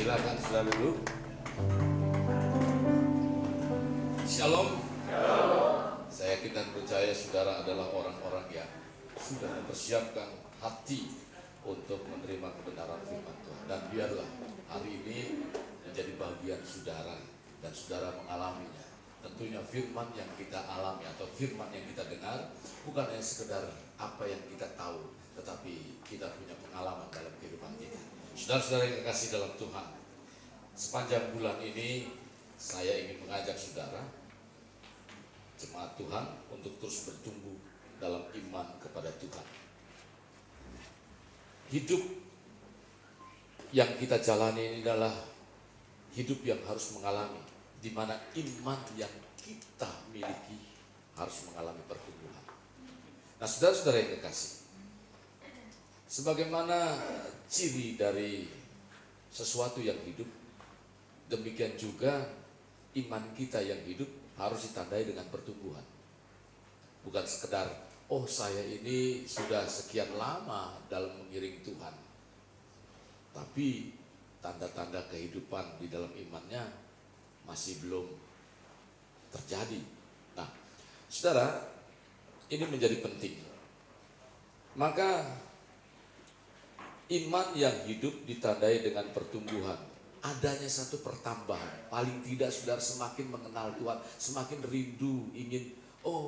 Silakan sudah dulu. Shalom. Saya yakin dan percaya saudara adalah orang-orang yang sudah mempersiapkan hati untuk menerima kebenaran firman Tuhan. Dan biarlah hari ini menjadi bagian saudara dan saudara mengalaminya. Tentunya firman yang kita alami atau firman yang kita dengar bukan hanya sekedar apa yang kita tahu, tetapi kita punya pengalaman dalam kehidupan kita. Saudara-saudara yang kekasih dalam Tuhan, sepanjang bulan ini saya ingin mengajak saudara jemaat Tuhan untuk terus bertumbuh dalam iman kepada Tuhan. Hidup yang kita jalani ini adalah hidup yang harus mengalami, di mana iman yang kita miliki harus mengalami pertumbuhan. Nah, saudara-saudara yang kekasih, sebagaimana ciri dari sesuatu yang hidup, demikian juga iman kita yang hidup harus ditandai dengan pertumbuhan. Bukan sekedar, oh saya ini sudah sekian lama dalam mengiring Tuhan, tapi tanda-tanda kehidupan di dalam imannya masih belum terjadi. Nah, saudara, ini menjadi penting. Maka iman yang hidup ditandai dengan pertumbuhan. Adanya satu pertambahan. Paling tidak saudara semakin mengenal Tuhan, semakin rindu ingin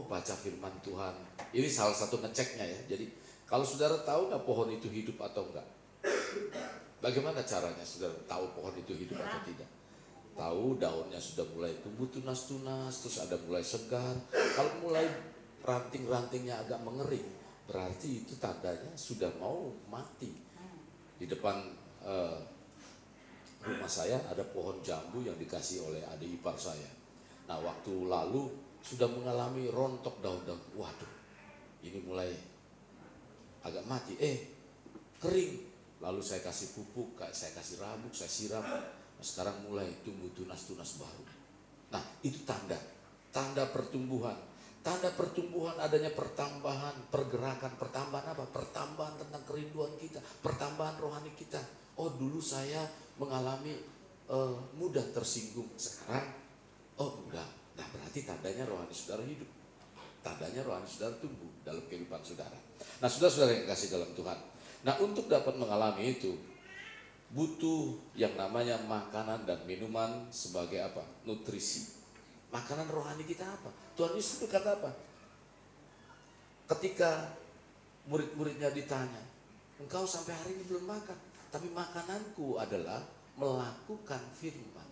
baca firman Tuhan. Ini salah satu ngeceknya ya. Jadi kalau saudara tahu nggak pohon itu hidup atau enggak? Bagaimana caranya saudara tahu pohon itu hidup atau tidak? Tahu daunnya sudah mulai tumbuh tunas-tunas, terus ada mulai segar. Kalau mulai ranting-rantingnya agak mengering, berarti itu tandanya sudah mau mati. Di depan rumah saya ada pohon jambu yang dikasih oleh adik ipar saya. Nah, waktu lalu sudah mengalami rontok daun-daun. Waduh, ini mulai agak mati. Kering. Lalu saya kasih pupuk, saya kasih rabuk, saya siram. Nah, sekarang mulai tumbuh tunas-tunas baru. Nah, itu tanda pertumbuhan. Tanda pertumbuhan adanya pertambahan, pergerakan, pertambahan apa? Pertambahan tentang kerinduan kita, pertambahan rohani kita. Oh, dulu saya mengalami mudah tersinggung, sekarang enggak. Nah, berarti tandanya rohani saudara hidup. Tandanya rohani saudara tumbuh dalam kehidupan saudara. Nah, saudara-saudara yang kasih dalam Tuhan. Nah, untuk dapat mengalami itu butuh yang namanya makanan dan minuman sebagai apa? Nutrisi. Makanan rohani kita apa? Tuhan Yesus berkata apa? Ketika murid-muridnya ditanya, engkau sampai hari ini belum makan, tapi makananku adalah melakukan firman.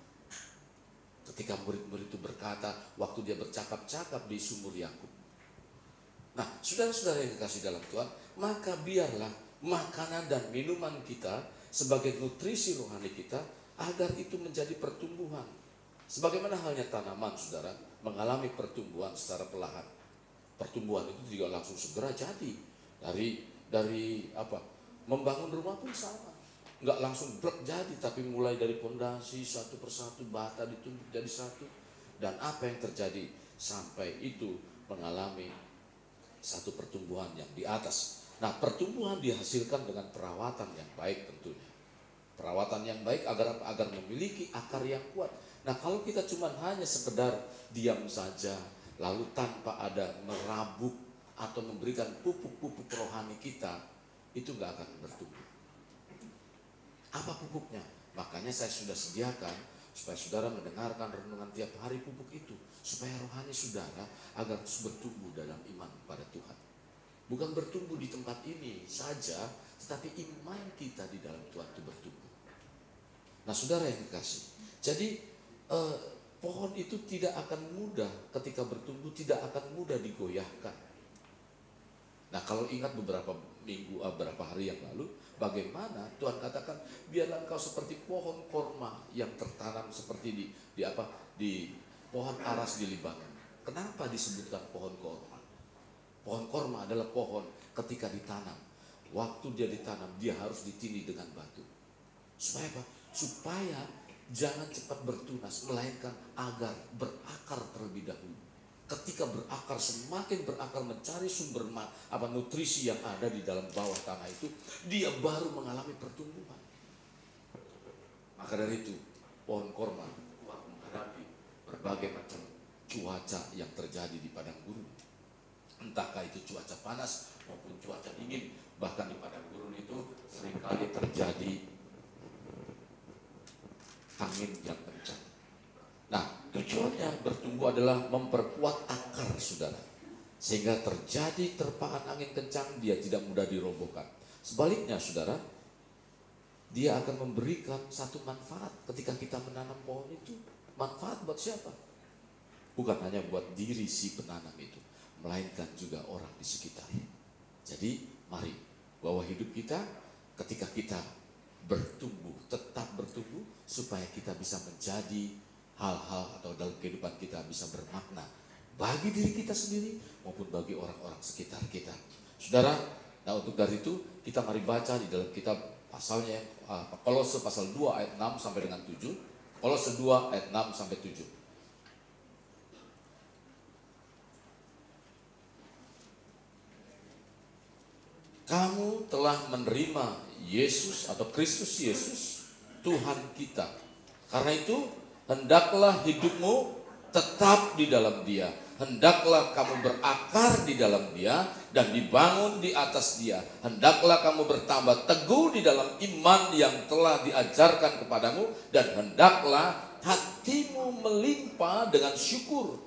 Ketika murid-murid itu berkata, waktu dia bercakap-cakap di sumur Yakub. Nah, saudara-saudara yang dikasih dalam Tuhan, maka biarlah makanan dan minuman kita sebagai nutrisi rohani kita, agar itu menjadi pertumbuhan. Sebagaimana halnya tanaman, saudara, mengalami pertumbuhan secara perlahan. Pertumbuhan itu juga langsung segera jadi. Dari apa? Membangun rumah pun sama. Enggak langsung blek jadi, tapi mulai dari pondasi satu persatu, bata ditumbuk jadi satu. Dan apa yang terjadi sampai itu mengalami satu pertumbuhan yang di atas. Nah, pertumbuhan dihasilkan dengan perawatan yang baik tentunya. Perawatan yang baik agar apa? Agar memiliki akar yang kuat. Nah, kalau kita cuma hanya sekedar diam saja, lalu tanpa ada merabuk atau memberikan pupuk-pupuk rohani kita, itu nggak akan bertumbuh. Apa pupuknya? Makanya saya sudah sediakan supaya saudara mendengarkan renungan tiap hari pupuk itu, supaya rohani saudara agar terus bertumbuh dalam iman pada Tuhan. Bukan bertumbuh di tempat ini saja, tetapi iman kita di dalam Tuhan itu bertumbuh. Nah, saudara yang dikasih, jadi pohon itu tidak akan mudah ketika bertumbuh, tidak akan mudah digoyahkan. Nah, kalau ingat beberapa hari yang lalu, bagaimana Tuhan katakan, biarlah engkau seperti pohon korma yang tertanam seperti di pohon aras di Libanon. Kenapa disebutkan pohon korma? Pohon korma adalah pohon ketika ditanam. Waktu dia ditanam, dia harus ditindih dengan batu. Supaya apa? Supaya jangan cepat bertunas, melainkan agar berakar terlebih dahulu. Ketika berakar, semakin berakar mencari sumber nutrisi yang ada di dalam bawah tanah itu, dia baru mengalami pertumbuhan. Maka dari itu, pohon korma kuat menghadapi berbagai macam cuaca yang terjadi di padang gurun. Entahkah itu cuaca panas maupun cuaca dingin. Bahkan di padang gurun itu seringkali terjadi angin yang kencang. Nah, tujuannya bertumbuh adalah memperkuat akar, saudara, sehingga terjadi terpaan angin kencang, dia tidak mudah dirobohkan. Sebaliknya, saudara, dia akan memberikan satu manfaat ketika kita menanam pohon itu. Manfaat buat siapa? Bukan hanya buat diri si penanam itu, melainkan juga orang di sekitarnya. Jadi, mari bahwa hidup kita ketika kita bertumbuh, tetap bertumbuh, supaya kita bisa menjadi hal-hal atau dalam kehidupan kita bisa bermakna bagi diri kita sendiri maupun bagi orang-orang sekitar kita. Saudara, nah untuk dari itu kita mari baca di dalam kitab pasalnya, Kolose pasal 2 ayat 6 sampai dengan 7. Kolose 2 ayat 6 sampai 7. Kamu telah menerima Yesus atau Kristus Yesus, Tuhan kita. Karena itu, hendaklah hidupmu tetap di dalam Dia. Hendaklah kamu berakar di dalam Dia dan dibangun di atas Dia. Hendaklah kamu bertambah teguh di dalam iman yang telah diajarkan kepadamu, dan hendaklah hatimu melimpah dengan syukur.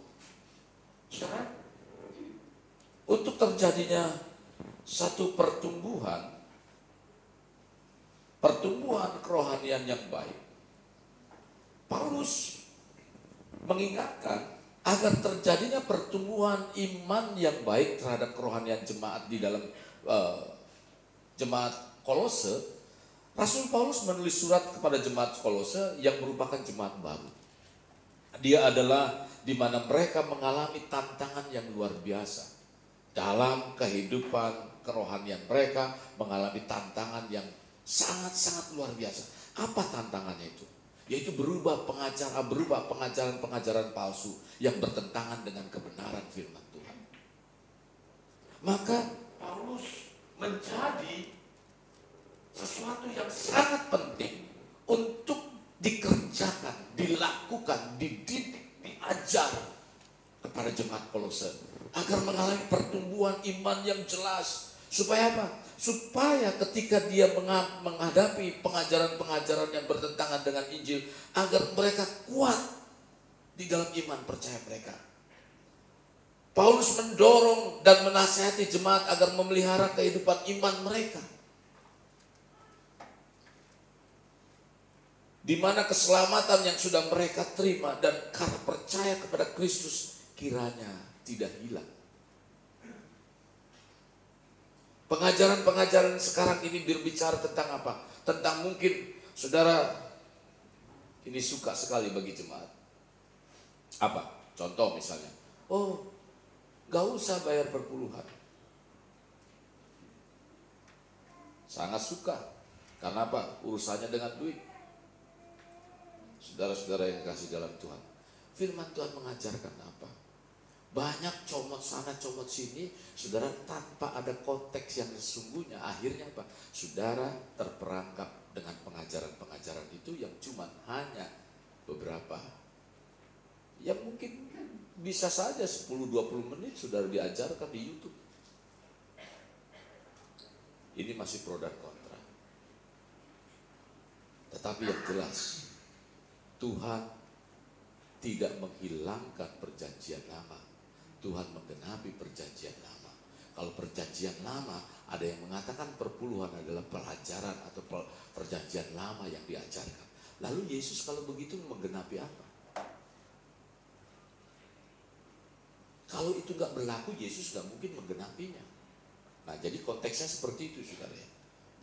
Untuk terjadinya satu pertumbuhan kerohanian yang baik, Paulus mengingatkan agar terjadinya pertumbuhan iman yang baik terhadap kerohanian jemaat di dalam jemaat Kolose. Rasul Paulus menulis surat kepada jemaat Kolose yang merupakan jemaat baru. Dia adalah di mana mereka mengalami tantangan yang luar biasa dalam kehidupan kerohanian mereka, mengalami tantangan yang sangat-sangat luar biasa. Apa tantangannya itu? Yaitu berubah pengajaran-pengajaran palsu yang bertentangan dengan kebenaran firman Tuhan. Maka Paulus menjadi sesuatu yang sangat penting untuk dikerjakan, dilakukan, dididik, diajar kepada jemaat Kolose agar mengalami pertumbuhan iman yang jelas. Supaya apa? Supaya ketika dia menghadapi pengajaran-pengajaran yang bertentangan dengan Injil, agar mereka kuat di dalam iman percaya mereka. Paulus mendorong dan menasihati jemaat agar memelihara kehidupan iman mereka, di mana keselamatan yang sudah mereka terima dan karena percaya kepada Kristus kiranya tidak hilang. Pengajaran-pengajaran sekarang ini berbicara tentang apa? Tentang mungkin saudara ini suka sekali bagi jemaat. Apa? Contoh misalnya, gak usah bayar perpuluhan. Sangat suka. Karena apa? Urusannya dengan duit. Saudara-saudara yang kasih dalam Tuhan, firman Tuhan mengajarkan apa? Banyak comot sana comot sini, saudara, tanpa ada konteks yang sesungguhnya. Akhirnya apa? Saudara terperangkap dengan pengajaran-pengajaran itu yang cuma hanya beberapa, yang mungkin bisa saja 10-20 menit saudara diajarkan di YouTube. Ini masih pro dan kontra. Tetapi yang jelas, Tuhan tidak menghilangkan perjanjian lama. Tuhan menggenapi perjanjian lama. Kalau perjanjian lama, ada yang mengatakan perpuluhan adalah pelajaran atau perjanjian lama yang diajarkan. Lalu Yesus kalau begitu menggenapi apa? Kalau itu gak berlaku, Yesus gak mungkin menggenapinya. Nah, jadi konteksnya seperti itu, saudara ya.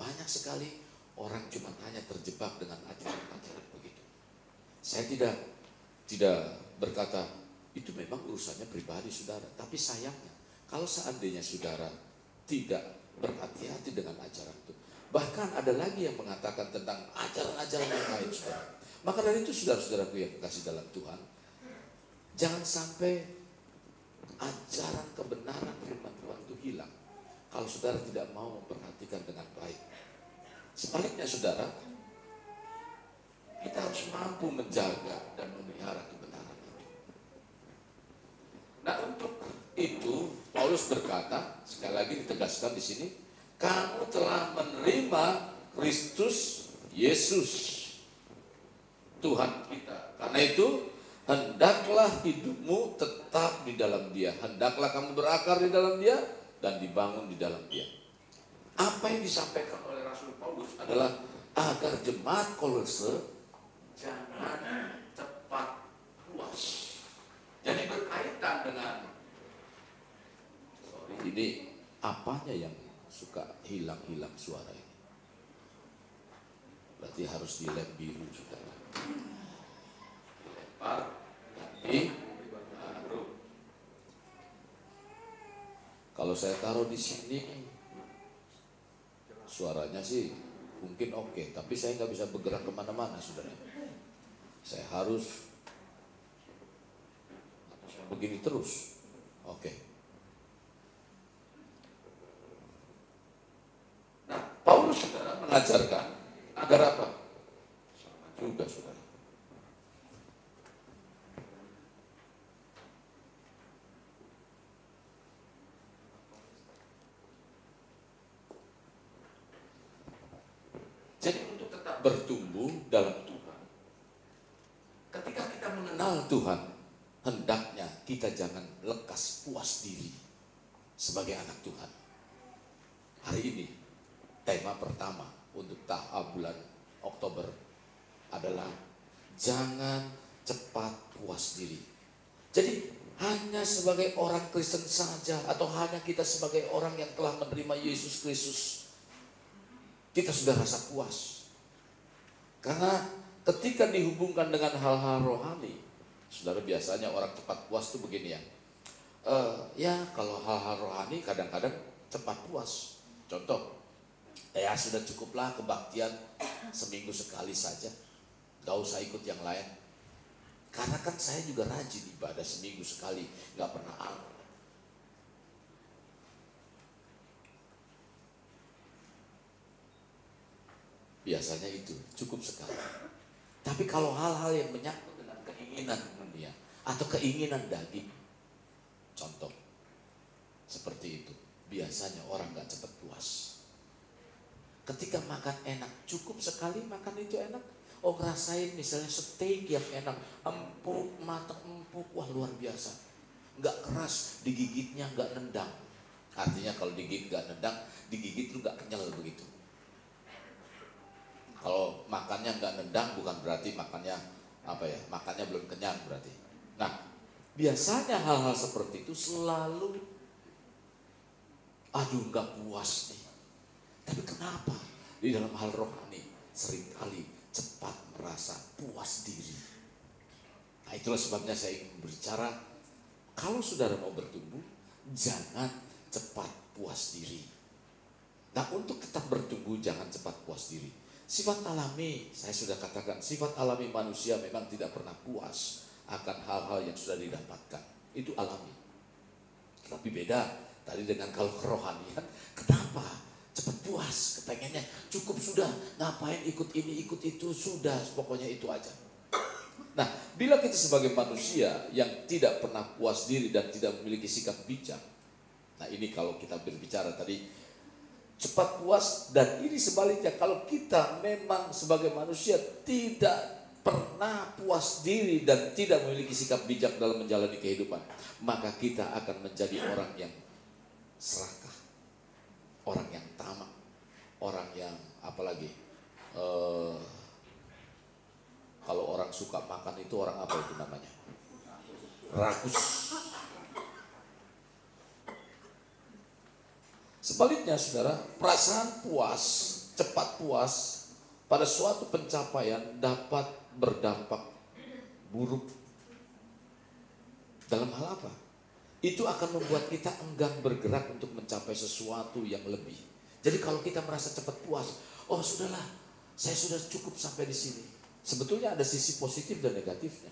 Banyak sekali orang cuma hanya terjebak dengan ajaran-ajaran begitu. Saya tidak berkata itu memang urusannya pribadi saudara. Tapi sayangnya, kalau seandainya saudara tidak berhati-hati dengan ajaran itu, bahkan ada lagi yang mengatakan tentang ajaran-ajaran yang lain, saudara. Maka dari itu saudara-saudaraku yang kasih dalam Tuhan, jangan sampai ajaran kebenaran firman Tuhan itu hilang kalau saudara tidak mau memperhatikan dengan baik. Sebaliknya saudara, kita harus mampu menjaga dan memelihara kebenaran itu. Nah, untuk itu Paulus berkata, sekali lagi ditegaskan di sini, kamu telah menerima Kristus Yesus Tuhan kita. Karena itu hendaklah hidupmu tetap di dalam Dia. Hendaklah kamu berakar di dalam Dia dan dibangun di dalam Dia. Apa yang disampaikan oleh Rasul Paulus adalah agar jemaat Kolose jangan cepat puas. Jadi berkaitan dengan ini apanya yang suka hilang-hilang suara ini? Berarti harus dilem biru, saudara. Dilempar ganti baru. Kalau saya taruh di sini suaranya sih mungkin oke, tapi saya nggak bisa bergerak kemana-mana, saudara. Saya harus begini terus. Oke. Nah, Paulus, saudara, mengajarkan agar apa? Sama juga, saudara. Jadi untuk tetap bertumbuh dalam Tuhan, ketika kita mengenal Tuhan, hendaknya kita jangan lekas puas diri sebagai anak Tuhan. Hari ini, tema pertama untuk tahap bulan Oktober adalah jangan cepat puas diri. Jadi hanya sebagai orang Kristen saja, atau hanya kita sebagai orang yang telah menerima Yesus Kristus, kita sudah rasa puas. Karena ketika dihubungkan dengan hal-hal rohani, saudara, biasanya orang cepat puas itu begini ya. Ya kalau hal-hal rohani kadang-kadang cepat puas. Contoh, ya sudah cukuplah kebaktian seminggu sekali saja, gak usah ikut yang lain. Karena kan saya juga rajin ibadah seminggu sekali, gak pernah angkat. Biasanya itu cukup sekali. Tapi kalau hal-hal yang menyangkut dengan keinginan dunia atau keinginan daging, contoh seperti itu, biasanya orang gak cepat puas. Ketika makan enak, cukup sekali makan itu enak. Oh, ngerasain misalnya steak yang enak, empuk, matang empuk, wah luar biasa. Gak keras, digigitnya gak nendang. Artinya kalau digigit gak nendang, digigit lu gak kenyal begitu. Kalau makannya nggak nendang bukan berarti makannya makannya belum kenyang berarti. Nah, biasanya hal-hal seperti itu selalu nggak puas nih. Tapi kenapa di dalam hal rohani seringkali cepat merasa puas diri? Nah, itulah sebabnya saya ingin berbicara, kalau saudara mau bertumbuh, jangan cepat puas diri. Nah, untuk tetap bertumbuh jangan cepat puas diri. Sifat alami, saya sudah katakan, sifat alami manusia memang tidak pernah puas akan hal-hal yang sudah didapatkan. Itu alami. Tapi beda tadi dengan kalau kerohanian, kenapa cepat puas, kepengennya cukup sudah, ngapain ikut ini, ikut itu, sudah, pokoknya itu aja. Nah, bila kita sebagai manusia yang tidak pernah puas diri dan tidak memiliki sikap bijak, nah ini kalau kita berbicara tadi, cepat puas, dan ini sebaliknya, kalau kita memang sebagai manusia tidak pernah puas diri dan tidak memiliki sikap bijak dalam menjalani kehidupan, maka kita akan menjadi orang yang serakah, orang yang tamak, orang yang apalagi kalau orang suka makan itu orang apa itu namanya? Rakus. Sebaliknya, saudara, perasaan puas, cepat puas pada suatu pencapaian dapat berdampak buruk. Dalam hal apa? Itu akan membuat kita enggan bergerak untuk mencapai sesuatu yang lebih. Jadi kalau kita merasa cepat puas, oh sudahlah, saya sudah cukup sampai di sini. Sebetulnya ada sisi positif dan negatifnya.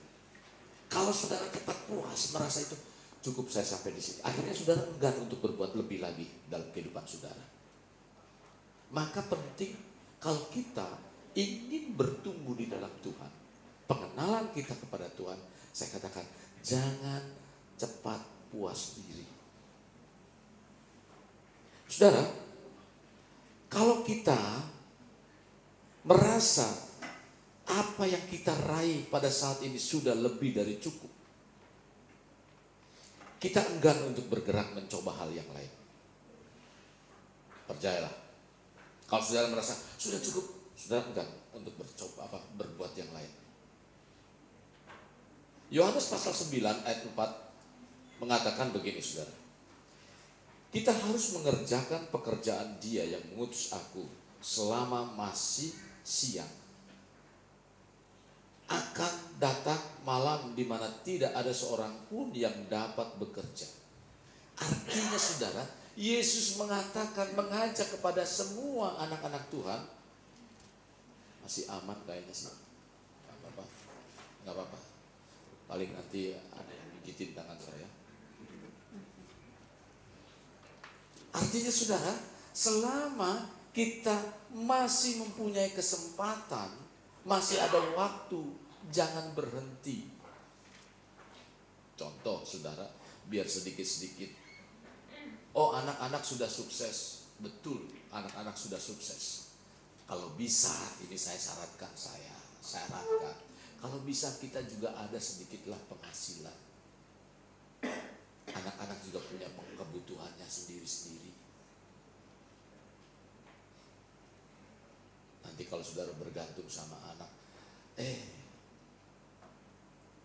Kalau saudara cepat puas, merasa itu cukup saya sampai di sini, akhirnya saudara enggan untuk berbuat lebih lagi dalam kehidupan saudara. Maka penting kalau kita ingin bertumbuh di dalam Tuhan, kita kepada Tuhan, saya katakan, jangan cepat puas diri. Saudara, kalau kita merasa apa yang kita raih pada saat ini sudah lebih dari cukup, kita enggan untuk bergerak mencoba hal yang lain. Percayalah, kalau saudara merasa sudah cukup, saudara enggan untuk berbuat yang lain. Yohanes pasal 9 ayat 4 mengatakan begini, saudara. Kita harus mengerjakan pekerjaan Dia yang mengutus aku selama masih siang. Akan datang malam di mana tidak ada seorang pun yang dapat bekerja. Artinya saudara, Yesus mengajak kepada semua anak-anak Tuhan. Masih aman kayaknya sih. Gak apa-apa. Paling nanti ada yang gigitin tangan saya. Artinya saudara, selama kita masih mempunyai kesempatan, masih ada waktu, jangan berhenti. Contoh saudara, biar sedikit-sedikit. Oh, anak-anak sudah sukses. Betul, anak-anak sudah sukses. Kalau bisa, ini saya syaratkan. Kalau bisa kita juga ada sedikitlah penghasilan. Anak-anak juga punya kebutuhannya sendiri-sendiri. Nanti kalau saudara bergantung sama anak,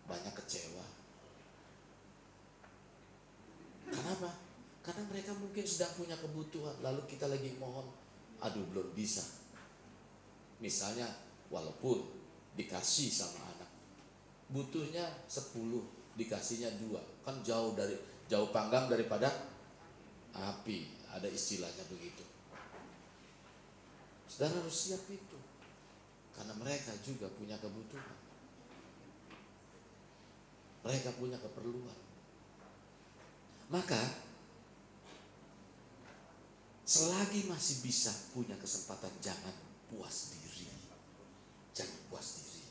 banyak kecewa. Kenapa? Karena mereka mungkin sedang punya kebutuhan, lalu kita lagi mohon, aduh belum bisa. Misalnya, walaupun dikasih sama anak, butuhnya 10, dikasihnya 2, kan jauh panggang daripada api, ada istilahnya begitu. Saudara harus siap itu, karena mereka juga punya kebutuhan, mereka punya keperluan. Maka selagi masih bisa punya kesempatan, jangan puas diri. Jangan puas diri.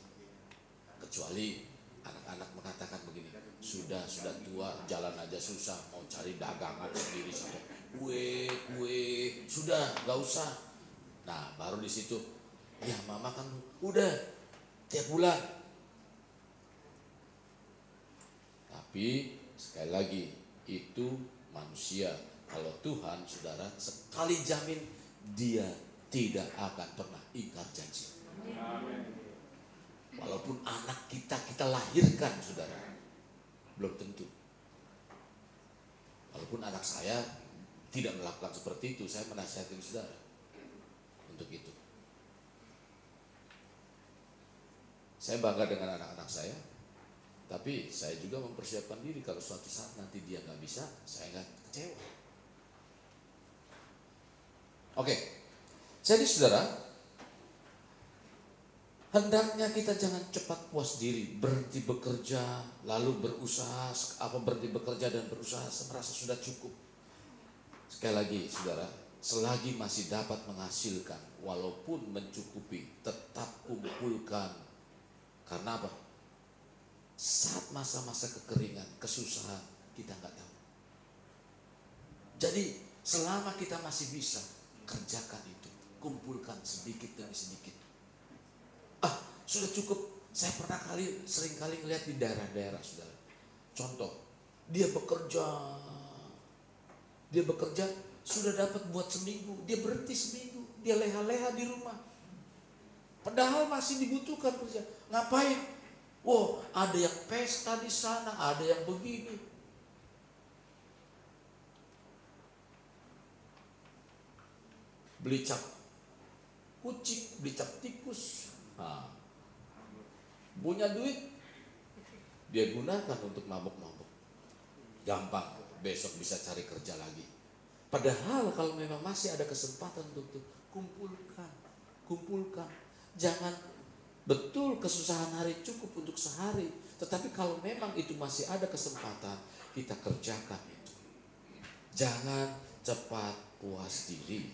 Kecuali anak-anak mengatakan begini, sudah tua, jalan aja susah, mau cari dagangan sendiri sampai kue, sudah gak usah. Nah, baru di situ, ya mama kan udah tiap bulan. Tapi sekali lagi, itu manusia. Kalau Tuhan, saudara, sekali jamin, Dia tidak akan pernah ingkar janji. Walaupun anak kita lahirkan, saudara, belum tentu. Walaupun anak saya tidak melakukan seperti itu, saya menasihatkan saudara untuk itu. Saya bangga dengan anak-anak saya, tapi saya juga mempersiapkan diri kalau suatu saat nanti dia nggak bisa, saya nggak kecewa. Oke, jadi saudara, hendaknya kita jangan cepat puas diri, berhenti bekerja, lalu berusaha, berhenti bekerja dan berusaha merasa sudah cukup. Sekali lagi saudara, selagi masih dapat menghasilkan, walaupun mencukupi, tetap kumpulkan. Karena apa? Saat masa-masa kekeringan, kesusahan, kita nggak tahu. Jadi selama kita masih bisa, kerjakan itu, kumpulkan sedikit demi sedikit. Sudah cukup. Saya sering kali ngelihat di daerah-daerah, saudara. Contoh, dia bekerja sudah dapat buat seminggu, dia berhenti seminggu, dia leha-leha di rumah. Padahal masih dibutuhkan kerja. Ngapain? Wow, ada yang pesta di sana, ada yang begini. Beli cap kucing, beli cap tikus. Punya duit, dia gunakan untuk mabuk-mabuk. Gampang, besok bisa cari kerja lagi. Padahal kalau memang masih ada kesempatan untuk kumpulkan. Jangan betul kesusahan hari cukup untuk sehari, tetapi kalau memang itu masih ada kesempatan, kita kerjakan itu. Jangan cepat puas diri.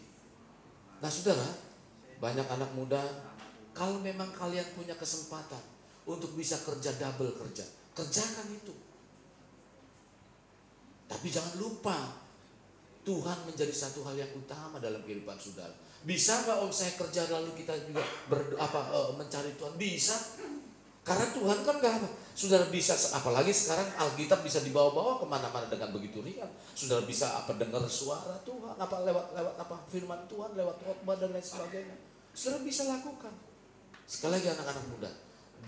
Nah saudara, banyak anak muda, kalau memang kalian punya kesempatan untuk bisa kerja double kerja. Kerjakan itu. Tapi jangan lupa, Tuhan menjadi satu hal yang utama dalam kehidupan saudara. Bisa nggak om saya kerja lalu kita juga mencari Tuhan? Bisa. Karena Tuhan kan gak apa. Saudara bisa, apalagi sekarang Alkitab bisa dibawa-bawa kemana-mana dengan begitu ringan. Saudara bisa dengar suara Tuhan, lewat firman Tuhan, lewat khotbah dan lain sebagainya. Saudara bisa lakukan. Sekali lagi anak-anak muda,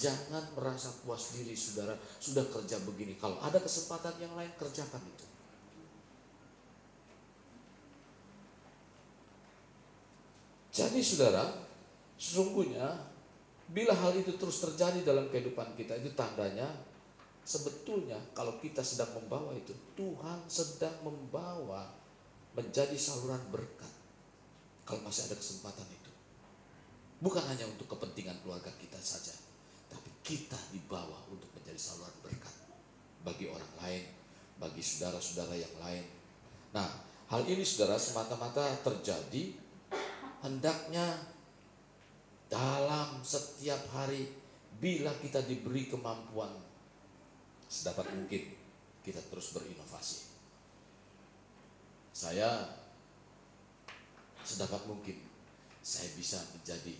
jangan merasa puas diri saudara sudah kerja begini. Kalau ada kesempatan yang lain, kerjakan itu. Jadi saudara, sesungguhnya bila hal itu terus terjadi dalam kehidupan kita, itu tandanya sebetulnya kalau kita sedang membawa itu, Tuhan sedang membawa menjadi saluran berkat. Kalau masih ada kesempatan itu, bukan hanya untuk kepentingan keluarga kita saja, tapi kita dibawa untuk menjadi saluran berkat bagi orang lain, bagi saudara-saudara yang lain. Nah, hal ini saudara semata-mata terjadi hendaknya dalam setiap hari, bila kita diberi kemampuan, sedapat mungkin kita terus berinovasi. Saya sedapat mungkin saya bisa menjadi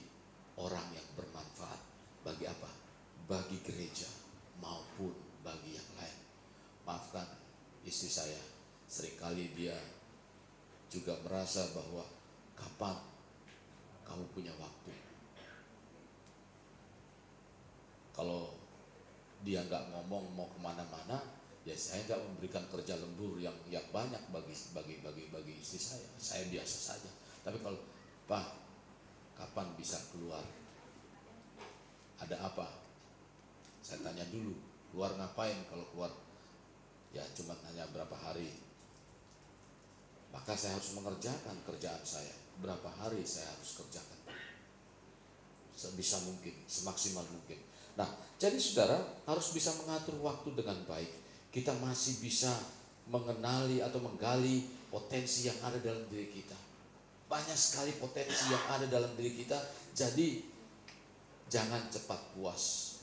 orang yang bermanfaat bagi apa? Bagi gereja maupun bagi yang lain. Maafkan istri saya, seringkali dia juga merasa bahwa kapan kamu punya waktu. Kalau dia nggak ngomong mau kemana-mana, ya saya nggak memberikan kerja lembur yang banyak bagi istri saya. Saya biasa saja. Tapi kalau Pak, kapan bisa keluar? Ada apa? Saya tanya dulu, keluar ngapain? Kalau keluar, ya cuma hanya berapa hari. Maka saya harus mengerjakan kerjaan saya. Berapa hari saya harus kerjakan? Sebisa mungkin, semaksimal mungkin. Nah, jadi saudara harus bisa mengatur waktu dengan baik. Kita masih bisa mengenali atau menggali potensi yang ada dalam diri kita. Banyak sekali potensi yang ada dalam diri kita. Jadi jangan cepat puas.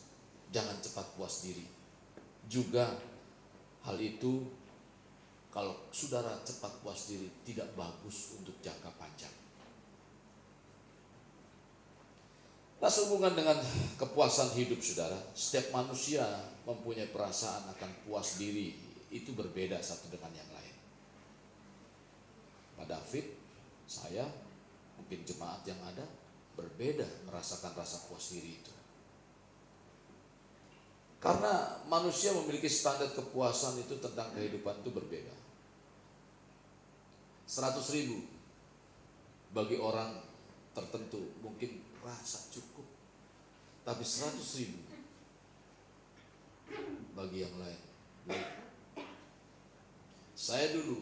Jangan cepat puas diri. Juga hal itu, kalau saudara cepat puas diri, tidak bagus untuk jangka panjang. Nah, sehubungan dengan kepuasan hidup saudara, setiap manusia mempunyai perasaan akan puas diri, itu berbeda satu dengan yang lain. Pak David, saya, mungkin jemaat yang ada, berbeda merasakan rasa puas diri itu. Karena manusia memiliki standar kepuasan itu tentang kehidupan itu berbeda. 100.000 bagi orang tertentu mungkin rasa cukup, tapi 100.000 bagi yang lain. Saya dulu,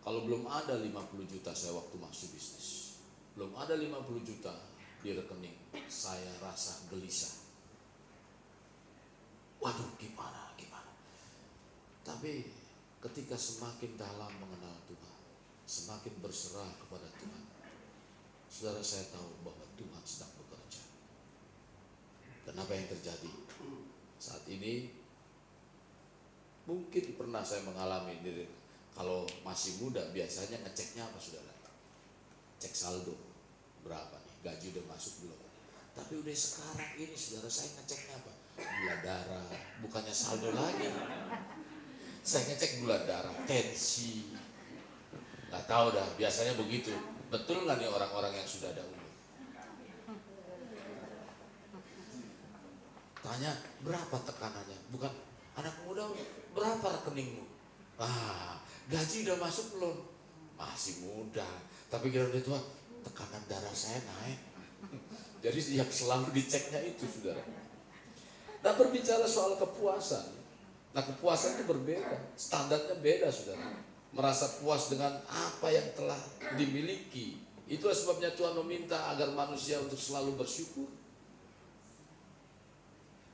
kalau belum ada 50 juta saya waktu masuk bisnis, belum ada 50 juta di rekening, saya rasa gelisah. Waduh, gimana? Tapi ketika semakin dalam mengenal Tuhan, semakin berserah kepada Tuhan, saudara, saya tahu bahwa Tuhan sedang bekerja. Dan apa yang terjadi saat ini, mungkin pernah saya mengalami diri. Kalau masih muda biasanya ngeceknya apa saudara? Cek saldo, berapa nih, gaji udah masuk belum? Tapi udah sekarang ini saudara, saya ngeceknya apa? Gula darah, bukannya saldo lagi. Saya ngecek gula darah, tensi. Gak tahu dah, biasanya begitu. Betul nggak nih orang-orang yang sudah ada umur? Tanya, berapa tekanannya? Bukan, anak muda, berapa rekeningmu? Gaji udah masuk belum? Masih muda. Tapi kira dia tua, tekanan darah saya naik. Jadi yang selalu diceknya itu saudara. Nah, berbicara soal kepuasan. Nah, kepuasan itu berbeda. Standarnya beda saudara. Merasa puas dengan apa yang telah dimiliki. Itulah sebabnya Tuhan meminta agar manusia untuk selalu bersyukur.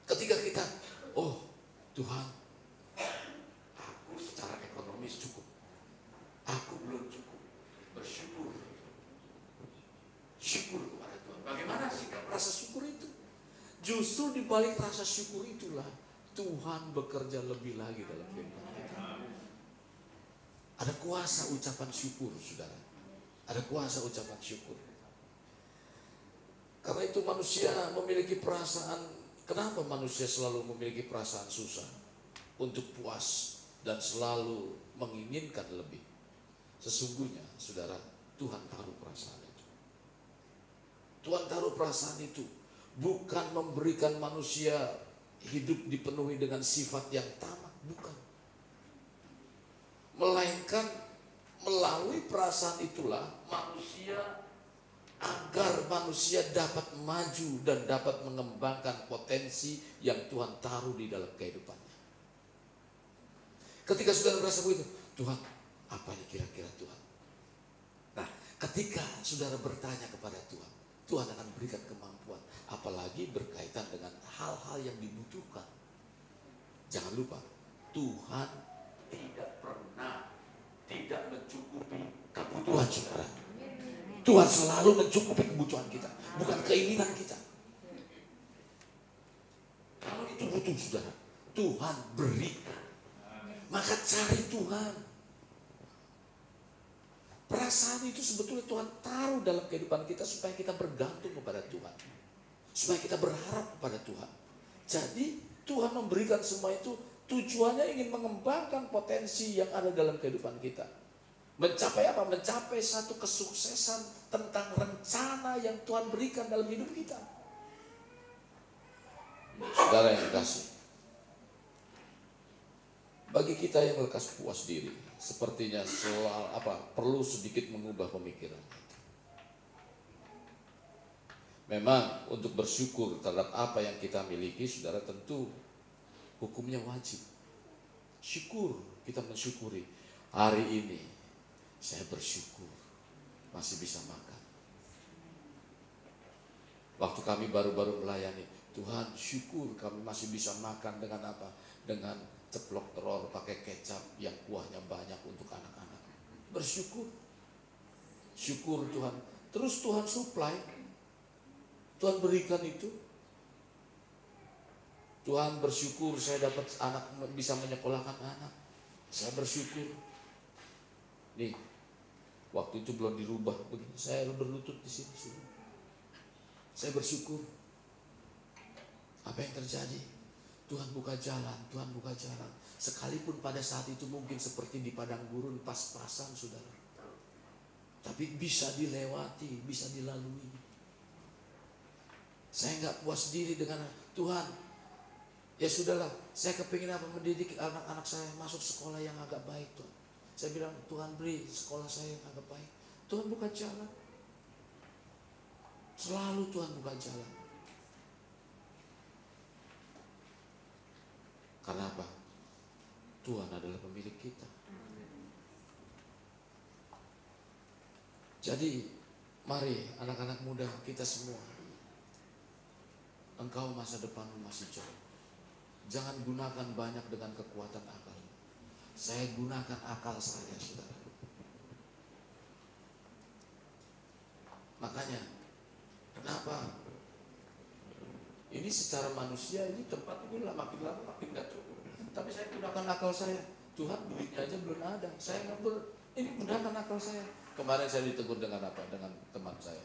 Ketika kita, oh Tuhan, aku secara ekonomis cukup, aku belum cukup, bersyukur. Syukur kepada Tuhan. Bagaimana sikap rasa syukur itu? Justru Justru di balik rasa syukur itulah Tuhan bekerja lebih lagi dalam kehidupan kita. Ada kuasa ucapan syukur, saudara. Ada kuasa ucapan syukur. Karena itu manusia memiliki perasaan. Kenapa manusia selalu memiliki perasaan susah? Untuk puas dan selalu menginginkan lebih. Sesungguhnya, saudara, Tuhan taruh perasaan itu. Tuhan taruh perasaan itu. Bukan memberikan manusia hidup dipenuhi dengan sifat yang tamak. Bukan. Melainkan melalui perasaan itulah agar manusia dapat maju dan dapat mengembangkan potensi yang Tuhan taruh di dalam kehidupannya. Ketika saudara merasa begitu, Tuhan, apa ini kira-kira Tuhan? Nah, ketika saudara bertanya kepada Tuhan, Tuhan akan berikan kemampuan, apalagi berkaitan dengan hal-hal yang dibutuhkan. Jangan lupa, Tuhan tidak pernah tidak mencukupi kebutuhan saudara. Tuhan selalu mencukupi kebutuhan kita, bukan keinginan kita. Kalau itu butuh saudara, Tuhan berikan. Maka cari Tuhan. Perasaan itu sebetulnya Tuhan taruh dalam kehidupan kita supaya kita bergantung kepada Tuhan. Supaya kita berharap kepada Tuhan. Jadi Tuhan memberikan semua itu tujuannya ingin mengembangkan potensi yang ada dalam kehidupan kita. Mencapai apa? Mencapai satu kesuksesan tentang rencana yang Tuhan berikan dalam hidup kita. Saudara yang dikasihi, bagi kita yang lekas puas diri, sepertinya perlu sedikit mengubah pemikiran. Memang untuk bersyukur terhadap apa yang kita miliki, saudara, tentu hukumnya wajib. Syukur, kita mensyukuri. Hari ini saya bersyukur masih bisa makan. Waktu kami baru-baru melayani, Tuhan syukur kami masih bisa makan dengan apa? Dengan ceplok telur pakai kecap yang kuahnya banyak untuk anak-anak. Bersyukur. Syukur Tuhan. Terus Tuhan supply. Tuhan berikan itu. Tuhan bersyukur saya dapat anak, bisa menyekolahkan anak. Saya bersyukur. Nih, waktu itu belum dirubah begini. Saya berlutut di sini. Saya bersyukur. Apa yang terjadi? Tuhan buka jalan, Tuhan buka jalan. Sekalipun pada saat itu mungkin seperti di padang gurun pas-pasan, saudara. Tapi bisa dilewati, bisa dilalui. Saya nggak puas diri dengan Tuhan. Ya sudahlah, saya kepingin apa? Mendidik anak-anak saya masuk sekolah yang agak baik, Tuhan. Saya bilang, Tuhan beri sekolah saya yang agak baik. Tuhan buka jalan. Selalu Tuhan buka jalan. Karena apa? Tuhan adalah pemilik kita. Jadi, mari anak-anak muda kita semua. Engkau masa depanmu masih jauh. Jangan gunakan banyak dengan kekuatan akal. Saya gunakan akal saya, saudara. Makanya, kenapa? Ini secara manusia, ini tempat ini makin lama makin gak cukup. Tapi saya gunakan akal saya. Tuhan duitnya aja belum ada. Saya ini gunakan akal saya. Kemarin saya ditegur dengan apa? Dengan teman saya.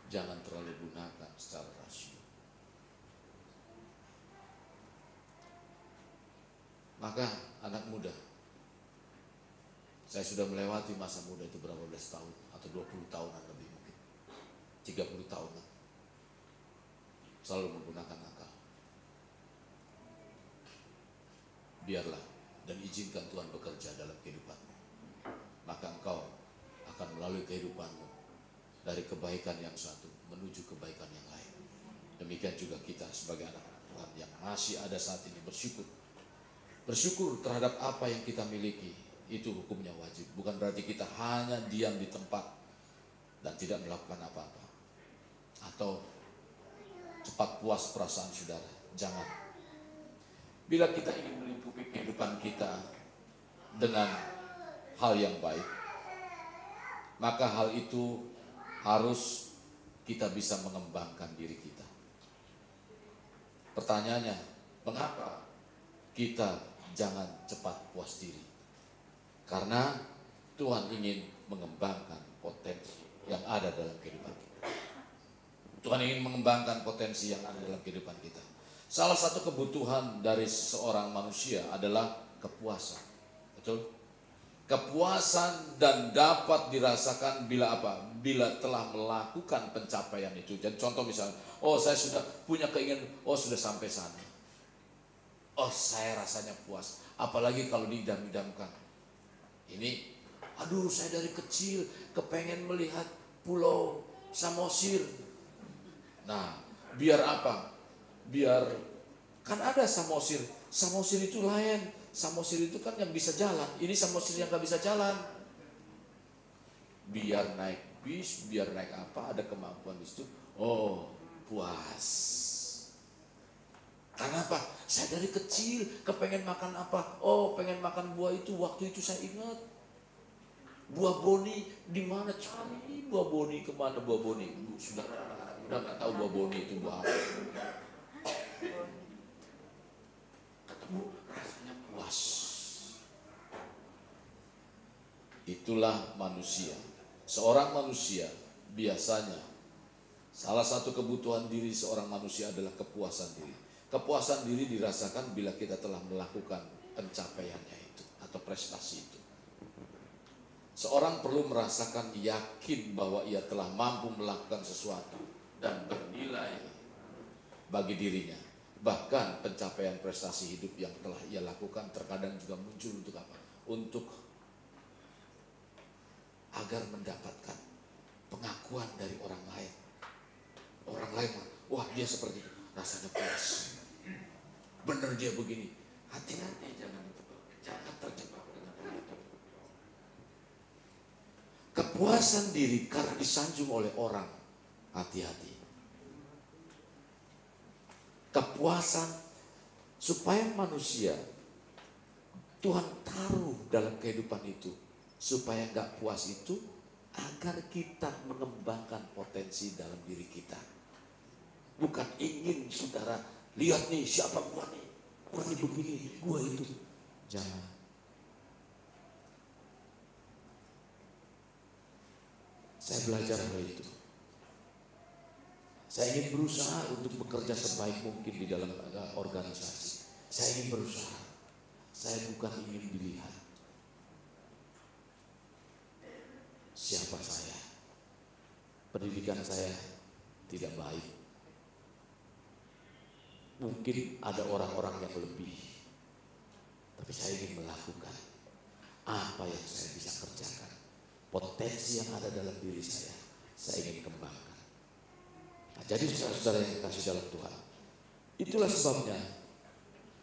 Jangan terlalu gunakan secara rasio. Maka anak muda, saya sudah melewati masa muda itu berapa belas tahun atau 20 tahunan lebih mungkin. 30 tahunan. Selalu menggunakan akal. Biarlah dan izinkan Tuhan bekerja dalam kehidupanmu. Maka engkau akan melalui kehidupanmu dari kebaikan yang satu menuju kebaikan yang lain. Demikian juga kita sebagai anak-anak Tuhan yang masih ada saat ini bersyukur. Bersyukur terhadap apa yang kita miliki. Itu hukumnya wajib. Bukan berarti kita hanya diam di tempat dan tidak melakukan apa-apa. Atau cepat puas perasaan saudara. Jangan. Bila kita ingin melingkupi kehidupan kita dengan hal yang baik, maka hal itu harus kita bisa mengembangkan diri kita. Pertanyaannya, mengapa kita jangan cepat puas diri? Karena Tuhan ingin mengembangkan potensi yang ada dalam kehidupan kita. Tuhan ingin mengembangkan potensi yang ada dalam kehidupan kita. Salah satu kebutuhan dari seorang manusia adalah kepuasan. Betul? Kepuasan dan dapat dirasakan bila apa? Bila telah melakukan pencapaian itu. Jadi contoh misalnya, oh saya sudah punya keinginan, oh sudah sampai sana. Oh saya rasanya puas. Apalagi kalau diidam-idamkan. Ini, aduh saya dari kecil kepengen melihat pulau Samosir. Nah, biar apa? Biar, kan ada Samosir. Samosir itu lain. Samosir itu kan yang bisa jalan. Ini Samosir yang gak bisa jalan. Biar naik bis, biar naik apa, ada kemampuan di situ. Oh, puas. Karena apa? Saya dari kecil kepengen makan apa? Oh, pengen makan buah itu. Waktu itu saya ingat buah boni di mana, cari buah boni kemana buah boni? Sudah nggak tahu buah boni itu buah apa. Ketemu rasanya puas. Itulah manusia. Seorang manusia biasanya salah satu kebutuhan diri seorang manusia adalah kepuasan diri. Kepuasan diri dirasakan bila kita telah melakukan pencapaiannya itu atau prestasi itu. Seorang perlu merasakan yakin bahwa ia telah mampu melakukan sesuatu dan bernilai bagi dirinya. Bahkan pencapaian prestasi hidup yang telah ia lakukan terkadang juga muncul untuk apa? Untuk agar mendapatkan pengakuan dari orang lain. Orang lain, wah dia seperti itu, rasanya puas. Benar dia begini. Hati-hati, jangan terjebak dengan itu. Kepuasan diri karena disanjung oleh orang, hati-hati. Kepuasan supaya manusia Tuhan taruh dalam kehidupan itu, supaya nggak puas itu agar kita mengembangkan potensi dalam diri kita. Bukan ingin saudara lihat nih siapa gua nih, gua nih begini, gua itu. Jangan. Saya belajar dari itu. Saya ingin berusaha untuk bekerja sebaik mungkin di dalam organisasi. Saya ingin berusaha. Saya bukan ingin dilihat. Siapa saya? Pendidikan saya tidak baik. Mungkin ada orang-orang yang lebih. Tapi saya ingin melakukan apa yang saya bisa kerjakan. Potensi yang ada dalam diri saya ingin kembangkan. Nah, jadi saudara-saudara yang dikasih dalam Tuhan, itulah sebabnya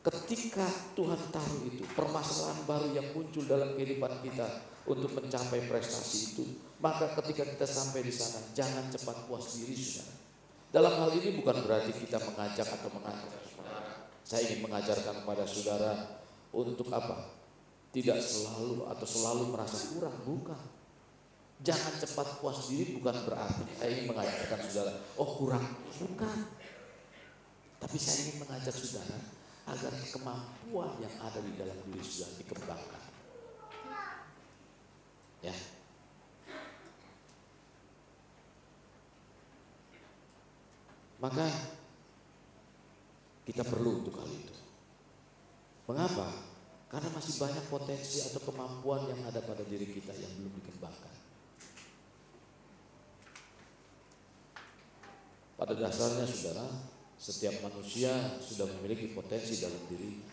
ketika Tuhan taruh itu permasalahan baru yang muncul dalam kehidupan kita untuk mencapai prestasi itu, maka ketika kita sampai di sana jangan cepat puas diri, saudara. Dalam hal ini bukan berarti kita mengajak atau mengajar saudara. Saya ingin mengajarkan kepada saudara untuk apa? Tidak selalu atau selalu merasa kurang, bukan. Jangan cepat puas diri bukan berarti saya ingin mengajarkan saudara, oh kurang, bukan. Tapi saya ingin mengajak saudara agar kemampuan yang ada di dalam diri saudara dikembangkan. Ya. Maka kita perlu untuk hal itu. Mengapa? Karena masih banyak potensi atau kemampuan yang ada pada diri kita yang belum dikembangkan. Pada dasarnya saudara, setiap manusia sudah memiliki potensi dalam dirinya.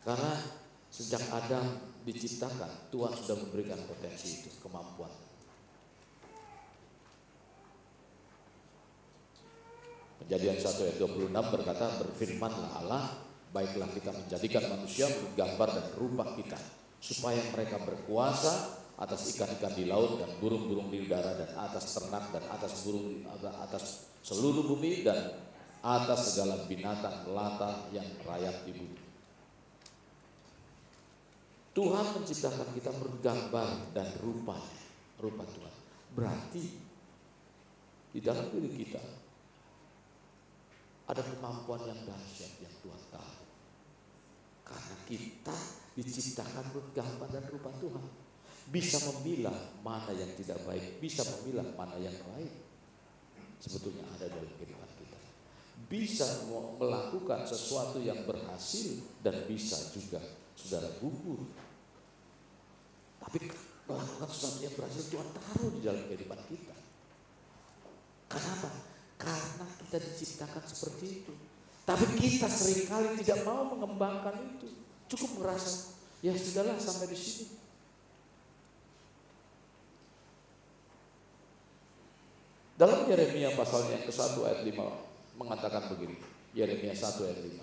Karena sejak Adam diciptakan, Tuhan sudah memberikan potensi itu, kemampuan. Kejadian 1 ayat 26 berkata, berfirmanlah Allah, baiklah kita menjadikan manusia menurut gambar dan rupa kita, supaya mereka berkuasa atas ikan-ikan di laut dan burung-burung di udara dan atas ternak dan atas burung atas seluruh bumi dan atas segala binatang melata yang rayap di bumi. Tuhan menciptakan kita bergambar dan rupa Tuhan. Berarti di dalam diri kita ada kemampuan yang dahsyat yang Tuhan tahu. Karena kita diciptakan menurut gambar dan rupa Tuhan. Bisa memilah mana yang tidak baik, bisa memilah mana yang baik. Sebetulnya ada dalam kehidupan kita. Bisa melakukan sesuatu yang berhasil dan bisa juga saudara gugur. Tapi melakukan sesuatu yang berhasil Tuhan taruh di dalam kehidupan kita. Kenapa? Karena kita diciptakan seperti itu. Tapi kita seringkali tidak mau mengembangkan itu. Cukup merasa, ya sudahlah sampai di sini. Dalam Yeremia pasal yang ke-1 ayat 5 mengatakan begini. Yeremia 1 ayat 5.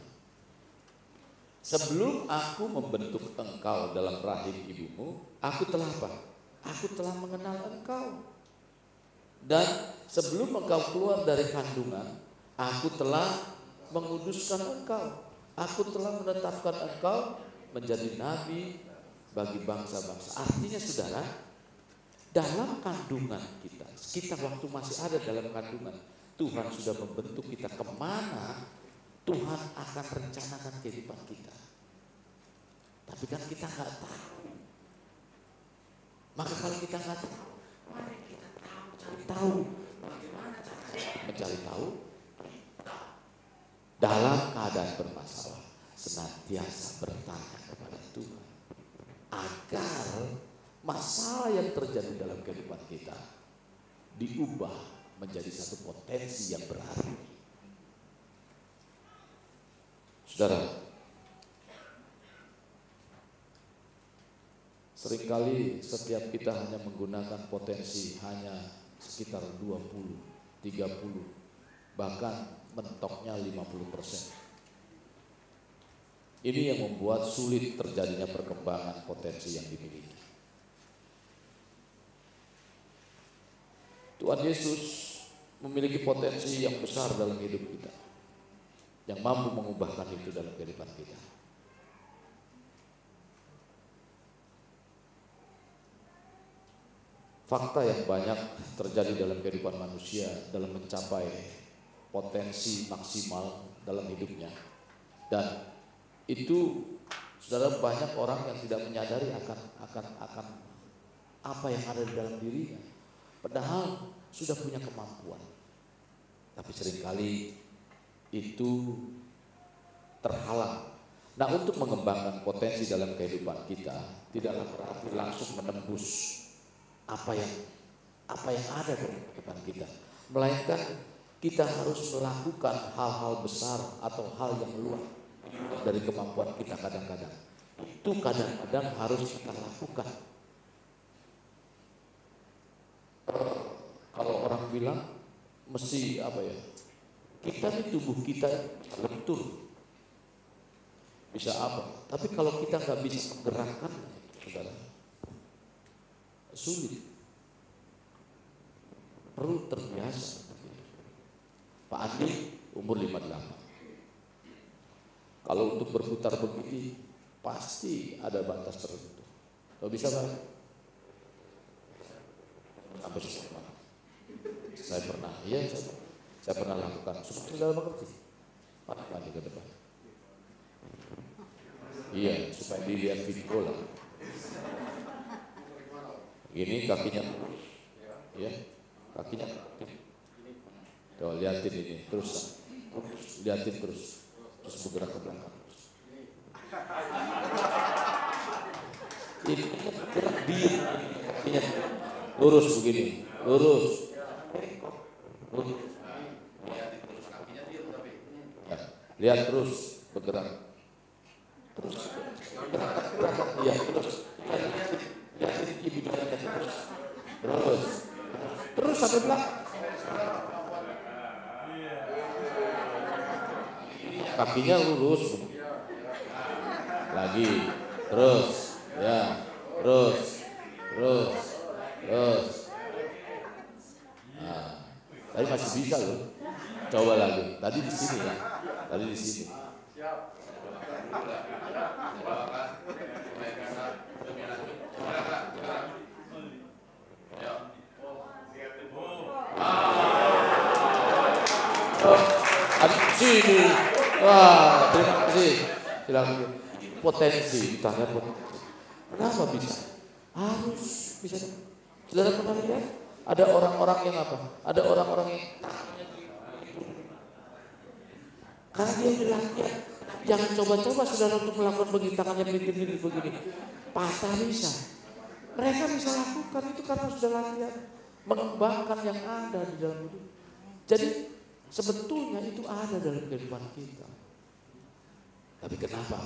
Sebelum aku membentuk engkau dalam rahim ibumu, aku telah apa? Aku telah mengenal engkau. Dan sebelum engkau keluar dari kandungan, aku telah menguduskan engkau. Aku telah menetapkan engkau menjadi nabi bagi bangsa-bangsa. Artinya saudara, dalam kandungan kita waktu masih ada dalam kandungan, Tuhan sudah membentuk kita kemana Tuhan akan rencanakan kehidupan kita. Tapi kan kita nggak tahu. Maka kalau kita nggak tahu, mari kita cari tahu. Bagaimana caranya mencari tahu? Dalam keadaan bermasalah, senantiasa bertanya kepada Tuhan agar masalah yang terjadi dalam kehidupan kita diubah menjadi satu potensi yang berarti. Saudara, seringkali setiap kita hanya menggunakan potensi hanya sekitar 20, 30, bahkan mentoknya 50%. Ini yang membuat sulit terjadinya perkembangan potensi yang dimiliki. Tuhan Yesus memiliki potensi yang besar dalam hidup kita, yang mampu mengubahkan itu dalam kehidupan kita. Fakta yang banyak terjadi dalam kehidupan manusia dalam mencapai potensi maksimal dalam hidupnya, dan itu saudara, banyak orang yang tidak menyadari akan apa yang ada di dalam dirinya, padahal sudah punya kemampuan, tapi seringkali itu terhalang. Nah, untuk mengembangkan potensi dalam kehidupan kita tidaklah berarti langsung menembus apa yang ada dalam kehidupan kita, melainkan kita harus melakukan hal-hal besar atau hal yang luar dari kemampuan kita. Kadang-kadang itu harus kita lakukan. Kalau orang bilang mesti kita di tubuh kita lentur, bisa apa? Tapi kalau kita nggak bisa menggerakkan, saudara, sulit. Perlu terbiasa. Pak Andi umur 58. Kalau untuk berputar begini pasti ada batas tertentu. Kalau bisa Pak? Sampai sesuatu. Saya pernah lakukan. Saudara mengerti? Pak Andi ke depan. Iya, supaya dilihat video lah. Ini kakinya, ya, kakinya. Tuh, liatin ini, terus liatin terus bergerak ke belakang. Ini bergerak diam, kakinya lurus begini, lurus. Ya, lihat terus bergerak, terus bergerak, iya terus. Terus sampai belakang. Kakinya lurus. Lagi. Terus. Ya. Terus. Nah, tadi masih bisa loh. Coba lagi. Tadi di sini ya. Tadi di sini. sini. Wah, terima kasih. Silakan. Potensi, ditanya potensi. Kenapa bisa? Harus bisa. Saudara pernah lihat? Ada orang-orang yang apa? Ada orang-orang yang karena dia bilang ya, jangan coba-coba saudara untuk melakukan begini, tangannya begini. Patah bisa. Mereka bisa lakukan itu karena sudah latihan mengembangkan yang ada di dalam hidup. Jadi sebetulnya itu ada dalam kehidupan kita. Tapi kenapa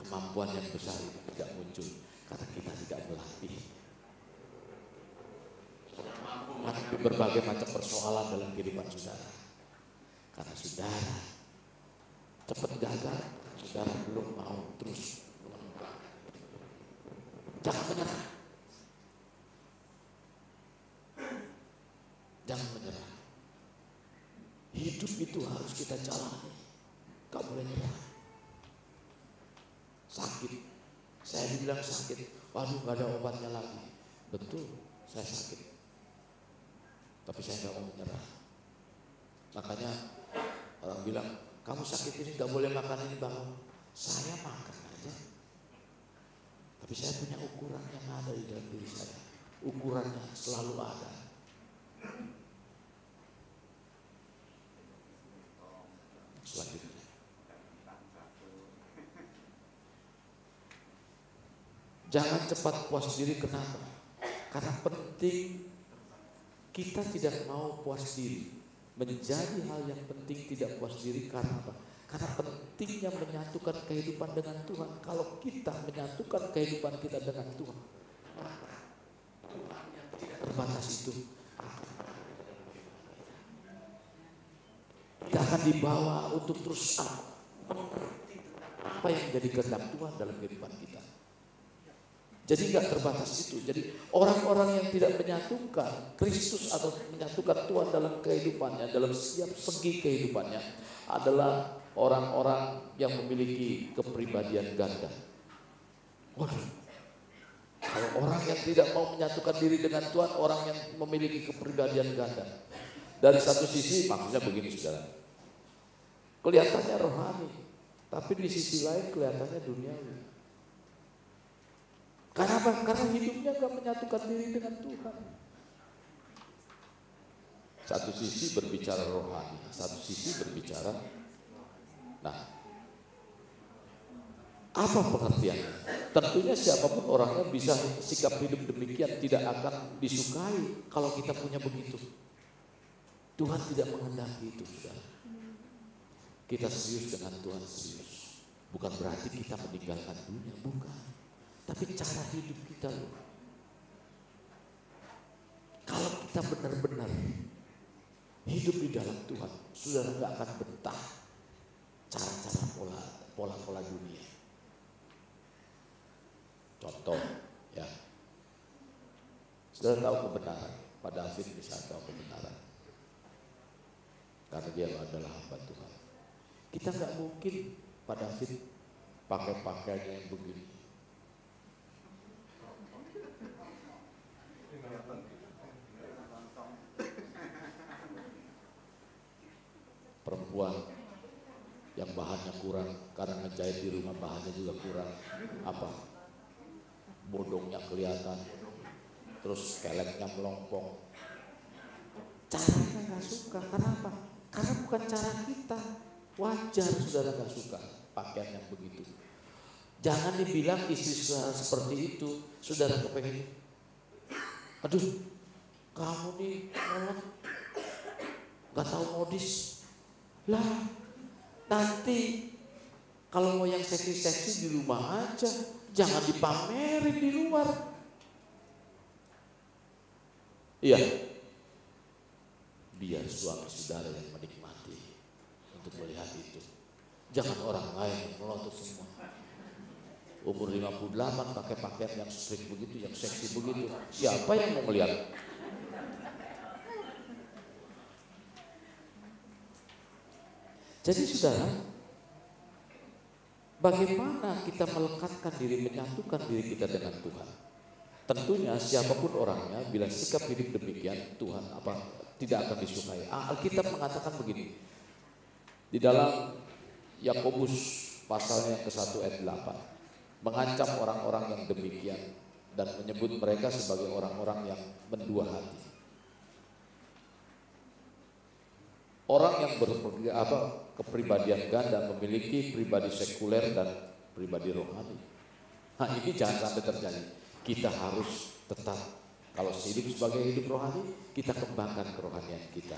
kemampuan yang besar itu tidak muncul? Karena kita tidak melatih. Menghadapi berbagai macam persoalan dalam kehidupan saudara. Karena saudara cepat gagal, saudara belum mau terus mengembang. Jangan menyerah. Jangan menyerah. Hidup itu harus kita jalani. Gak boleh nyerah. Sakit. Saya dibilang sakit. Waduh, gak ada obatnya lagi. Betul, saya sakit. Tapi saya gak mau menyerah. Makanya orang bilang, kamu sakit ini gak boleh makan ini bang. Saya makan aja. Tapi saya punya ukuran yang ada di dalam diri saya. Ukurannya selalu ada. Selanjutnya. Jangan cepat puas diri, kenapa? Karena penting kita tidak mau puas diri. Menjadi hal yang penting tidak puas diri karena apa? Karena pentingnya menyatukan kehidupan dengan Tuhan. Kalau kita menyatukan kehidupan kita dengan Tuhan, Tuhan yang tidak terbatas itu kita akan dibawa untuk terus mengerti apa yang menjadi kehendak Tuhan dalam kehidupan kita. Jadi nggak terbatas itu. Jadi orang-orang yang tidak menyatukan Kristus atau menyatukan Tuhan dalam kehidupannya, dalam setiap segi kehidupannya, adalah orang-orang yang memiliki kepribadian ganda. Waduh, kalau orang yang tidak mau menyatukan diri dengan Tuhan, orang yang memiliki kepribadian ganda. Dari satu sisi maksudnya begini saudara, kelihatannya rohani, tapi di sisi lain kelihatannya duniawi. Karena apa? Karena hidupnya gak menyatukan diri dengan Tuhan. Satu sisi berbicara rohani, satu sisi berbicara. Nah, apa pengertiannya? Tentunya siapapun orangnya bisa sikap hidup demikian tidak akan disukai kalau kita punya begitu. Tuhan tidak menghendaki itu, saudara. Kita serius dengan Tuhan, serius. Bukan berarti kita meninggalkan dunia, bukan. Tapi cara hidup kita loh. Kalau kita benar-benar hidup di dalam Tuhan, saudara nggak akan betah cara-cara pola dunia. Contoh, ya, saudara tahu kebenaran. Pak David bisa tahu kebenaran, karena dia adalah hamba Tuhan. Kita nggak mungkin Pak David pakai pakaiannya yang begini. Perempuan yang bahannya kurang, karena ngejahit di rumah bahannya juga kurang, apa? Bodongnya kelihatan, terus keleknya melompong. Caranya nggak suka, kenapa? Karena bukan cara kita. Wajar saudara nggak suka pakaian yang begitu. Jangan dibilang istri saudara seperti itu, saudara kepengen. Aduh, kamu nih nggak tahu modis. Lah, nanti kalau mau yang seksi-seksi di rumah aja, jangan dipamerin di luar. Iya, biar suami saudara yang menikmati untuk melihat itu. Jangan orang lain yang melotot semua. Umur 58 pakai pakaian yang strip begitu, yang seksi begitu. Siapa yang mau melihat? Jadi saudara, bagaimana kita melekatkan diri, menyatukan diri kita dengan Tuhan? tentunya siapapun orangnya, bila sikap hidup demikian, Tuhan tidak akan disukai. Alkitab mengatakan begini, di dalam Yakobus pasalnya ke-1 ayat 8, mengancam orang-orang yang demikian dan menyebut mereka sebagai orang-orang yang mendua hati. Orang yang kepribadian ganda memiliki pribadi sekuler dan pribadi rohani. Nah, ini jangan sampai terjadi. Kita harus tetap, kalau hidup sebagai hidup rohani, kita kembangkan kerohanian kita.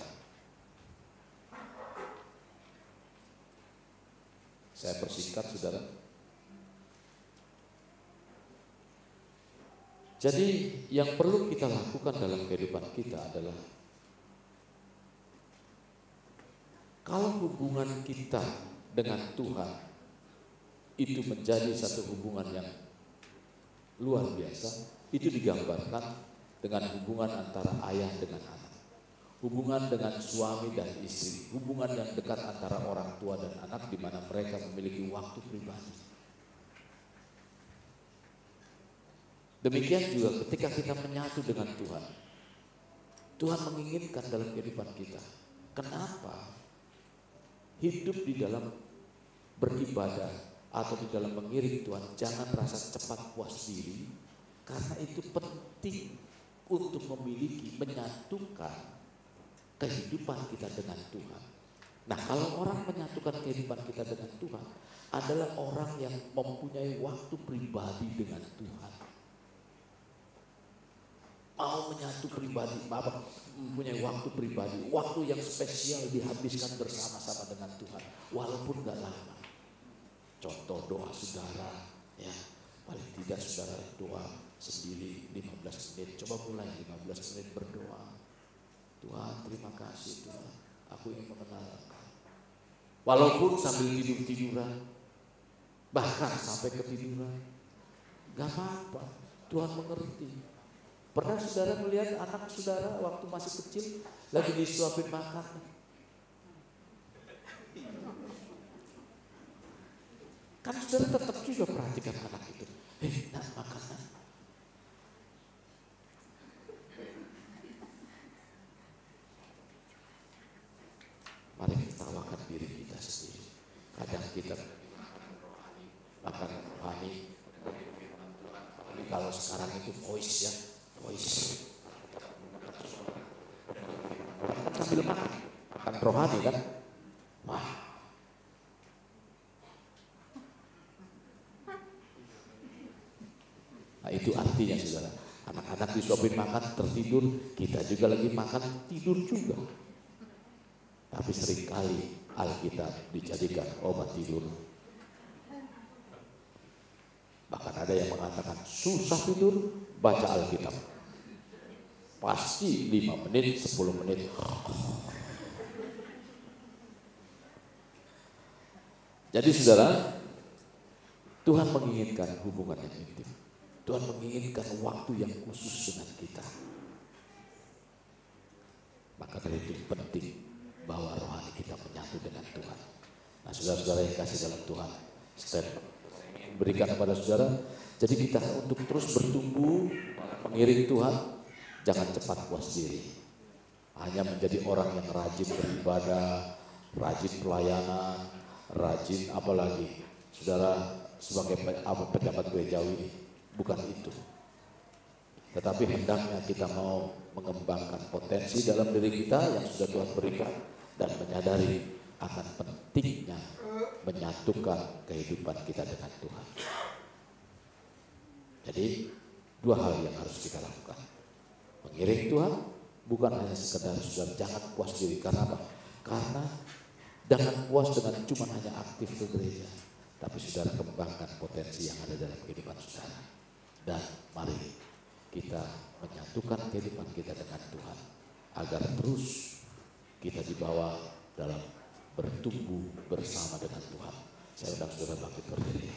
Saya persingkat, saudara. Jadi yang perlu kita lakukan dalam kehidupan kita adalah, kalau hubungan kita dengan Tuhan itu menjadi satu hubungan yang luar biasa, itu digambarkan dengan hubungan antara ayah dengan anak, hubungan dengan suami dan istri, hubungan yang dekat antara orang tua dan anak, di mana mereka memiliki waktu pribadi. Demikian juga ketika kita menyatu dengan Tuhan, Tuhan menginginkan dalam kehidupan kita. Kenapa? Hidup di dalam beribadah atau di dalam mengiring Tuhan, jangan rasa cepat puas diri, karena itu penting untuk menyatukan kehidupan kita dengan Tuhan. Nah, kalau orang menyatukan kehidupan kita dengan Tuhan adalah orang yang mempunyai waktu pribadi dengan Tuhan. Mau menyatu pribadi, mempunyai waktu pribadi, waktu yang spesial dihabiskan bersama-sama dengan Tuhan, walaupun gak lama. Contoh doa saudara, ya, paling tidak saudara doa sendiri 15 menit. Coba mulai 15 menit berdoa. Tuhan, terima kasih Tuhan, aku ingin mengenal Engkau. Walaupun sambil tidur-tiduran, bahkan sampai ketiduran, gak apa-apa, Tuhan mengerti. Pernah saudara melihat anak saudara waktu masih kecil lagi disuapin makan? Kan saudara tetap juga perhatikan anak itu. Nak makan. Mari kita tawakan diri kita sendiri. Kadang kita makan rohani. Kalau sekarang itu voice ya, voice. Sambil makan rohani kan? Wah. Nah, itu artinya saudara, anak-anak disuapin makan tertidur, kita juga lagi makan tidur juga. Tapi seringkali Alkitab dijadikan obat tidur. Bahkan ada yang mengatakan susah tidur, baca Alkitab. Pasti 5 menit, 10 menit. Jadi saudara, Tuhan menginginkan hubungan yang intim. Tuhan menginginkan waktu yang khusus dengan kita. Maka dari itu penting bahwa rohani kita menyatu dengan Tuhan. Nah, saudara-saudara yang kasih dalam Tuhan, step berikan kepada saudara. Jadi kita untuk terus bertumbuh mengiring Tuhan, jangan cepat puas diri. Hanya menjadi orang yang rajin beribadah, rajin pelayanan, rajin apalagi saudara sebagai pejabat gerejawi. Bukan itu. Tetapi hendaknya kita mau mengembangkan potensi dalam diri kita yang sudah Tuhan berikan dan menyadari akan pentingnya menyatukan kehidupan kita dengan Tuhan. Jadi 2 hal yang harus kita lakukan. Mengiring Tuhan bukan hanya sekedar saudara jangan puas diri. Karena apa? Karena jangan puas dengan cuma hanya aktif ke gereja, tapi saudara kembangkan potensi yang ada dalam kehidupan saudara. Dan mari kita menyatukan kehidupan kita dengan Tuhan agar terus kita dibawa dalam bertumbuh bersama dengan Tuhan. Saya undang saudara bangkit berdiri.